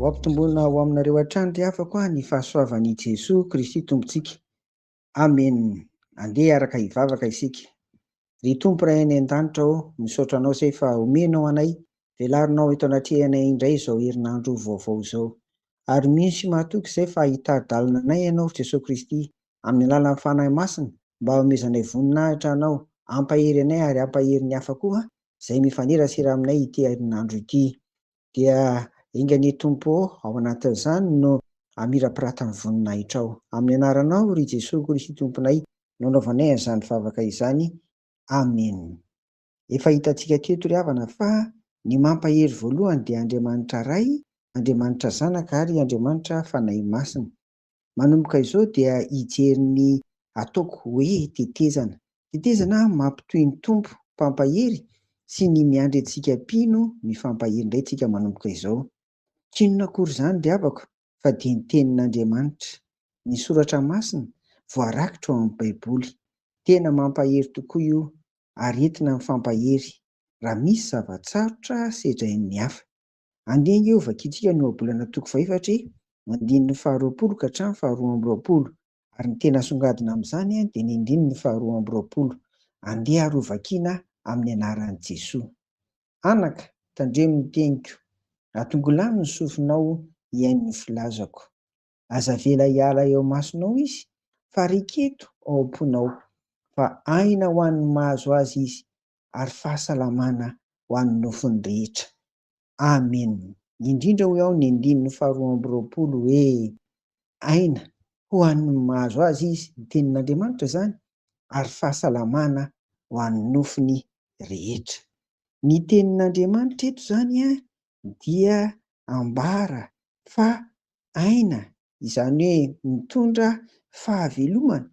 Ho ampitomboina ho aminareo hatrany ry havako ny fahasoavan'i Jesoa Kristy Tompontsika. Amen. Andeha araka hivavaka isika. Ry Tompo ray any an-danitra aho, misaotra anao izay fa omenao anay, velarinao eto anatrehanay indray izao herinandro vaovao izao. Ary misy mahatoky izay fa hitady-dalana anay ianao Jesosy Kristy amin'ny alalan'ny fanahy masina, mba omezanay voninahitra anao, ampahery anay ary ampahery ny hafa koa izay mifanerasera aminay ity herinandro ity. Dia ingany Tompo ao anatin'izany no amirapiratany voninahitra ao. Amin'ny anaranao ry Jesosy Kristy Tomponay no anaovanay an'izany vavaka izany. Amen. Efa hitantsika teto ry havana fa ny mampahery voalohany dia Andriamanitra Ray, Andriamanitra Zanaka ary Andriamanitra Fanahy Masina. Manomboka izao dia hijery ny ataoko hoe tetezana. Tetezana mampitohy ny Tompo mpampahery sy ny miandry antsika mpino mifampahery indray tsika manomboka izao. Tsy inona akory izany ry havako fa dia ny tenin'Andriamanitra. Ny soratra masina voarakitra ao amin'ny Baiboly. Tena mampahery tokoa io ary entina mifampahery raha misy zavatsarotra sedrain'ny hafa. Andiany eo vakiantsika ny ohabolana toko faefatra, andininy faharoapolo ka hatramin'ny faharoa amby roapolo. Ary ny tena songadina amin'izany dia ny andininy faharoa amby roapolo. Andeha ary ho vakiana amin'ny anaran'i Jesoa. Anaka, tandremo ny teniko, atongolano ny sofinao hiain'ny filazako. Aza vela hiala eo masonao izy, fa riketo ao am-ponao, fa aina ho an'ny mahazo azy izy, ary fahasalamana ho an'ny nofiny rehetra. Amen. Indrindra ho ao ny andininy faharoa amby roapolo hoe aina ho an'ny mahazo azy izy, ny tenin'Andriamanitra izany, ary fahasalamana ho an'ny nofiny rehetra. Ny tenin'Andriamanitra eto izany dia ambara fa aina, izany hoe mitondra fahavelomana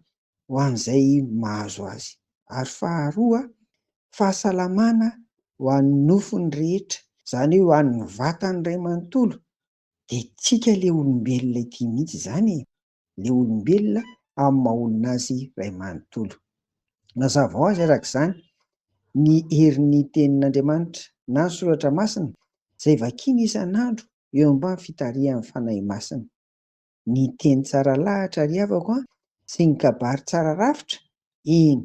ho an'izay mahazo azy, ary faharoa fahasalamana ho an'ny nofiny rehetra, izany hoe ho an'ny vatany iray manontolo. Dia tsika ilay olombelona ity mihitsy izany, ilay olombelona amin'ny maha-olona azy iray manontolo. Mazava ho azy araka izany ny herin'ny tenin'Andriamanitra na ny soratra masina izay vakiana isan'andro eo ambany fitarihan'ny fanahy masina. Ny teny tsara lahatra ry havako sy ny kabary tsara rafitra, eny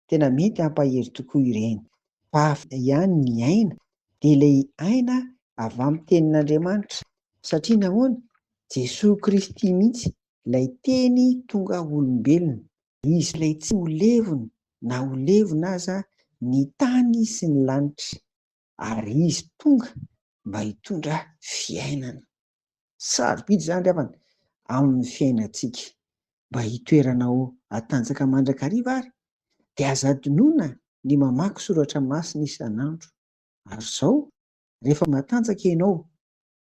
tena mety hampahery tokoa ireny. Fa hafa ihany ny aina dia ilay aina avy amin'ny tenin'Andriamanitra, satria nahoana? Jesosy Kristy mihitsy ilay teny tonga olombelona, izy ilay tsy ho levona na ho levona aza ny tany sy ny lanitra, ary izy tonga mba hitondra fiainana. Sarobidy izany ry havana amin'ny fiainantsika. Mba hitoeranao hatanjaka mandrakariva ary dia aza adinoina ny mamaky soratra masina isan'andro. Ary izao rehefa matanjaka ianao,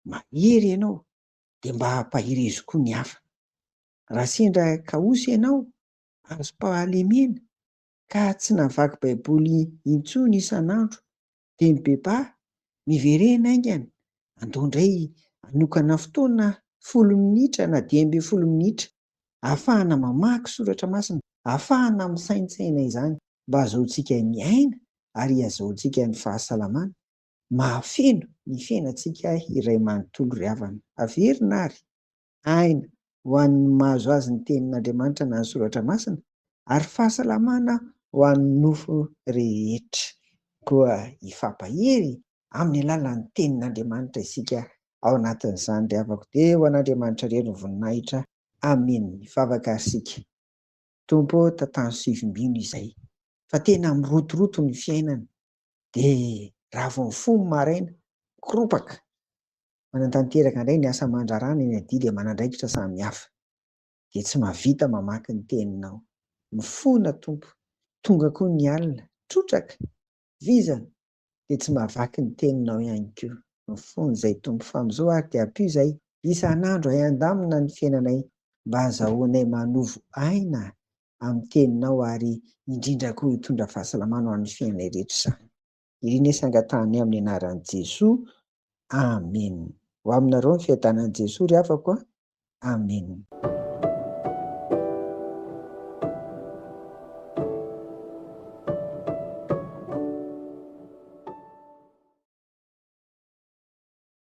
mahery ianao, dia mba hampahery koa ny hafa. Raha sendra kaosy ianao, azom-pahalemena ka tsy navaky Baiboly intsony isan'andro, dia mibebà, miverena aingana, andao indray hanokana fotoana 10 minitra na 12 minitra ahafahana mamaky soratra masina, ahafahana misaintsaina izany mba ahazoantsika ny aina ary ahazoantsika ny fahasalamana. Mahafeno ny fiainantsika iray manontolo ry havana. Averina ary aina ho an'ny mahazo azy ny tenin'Andriamanitra na ny soratra masina, ary fahasalamana ho an'ny nofo rehetra. Koa hifampahery amin'ny alalan'ny tenin'Andriamanitra isika ao anatin'izany ry havako. Dia ho an'Andriamanitra irery ny voninahitra. Amen. Mivavaka ary isika. Tompo tantany sivim-bino izay, fa tena mirotoroto ny fiainana, dia raha vao mifono maraina, koropaka, manantanteraka indray ny asa mandrarana eny adia dia manandraikitra samihafa, dia tsy mahavita mamaky ny teninao. Mifona Tompo, tonga koa ny alina, trotraka, vizana, dia tsy mahavaky ny teninao ihany koa. Mifono izay Tompo, fa amin'izao ary dia ampio izay isan'andro hay-andamina ny fiainanay mba ahazahoanay manovo aina amin'ny teninao, ary indrindra koa hitondra fahasalamana ho an'ny fiainanay rehetra izany. Ireny sangatany amin'ny anaran'i Jesoa. Amen. Ho aminareo ny fiadanan'i Jesoa ry havako. Amen.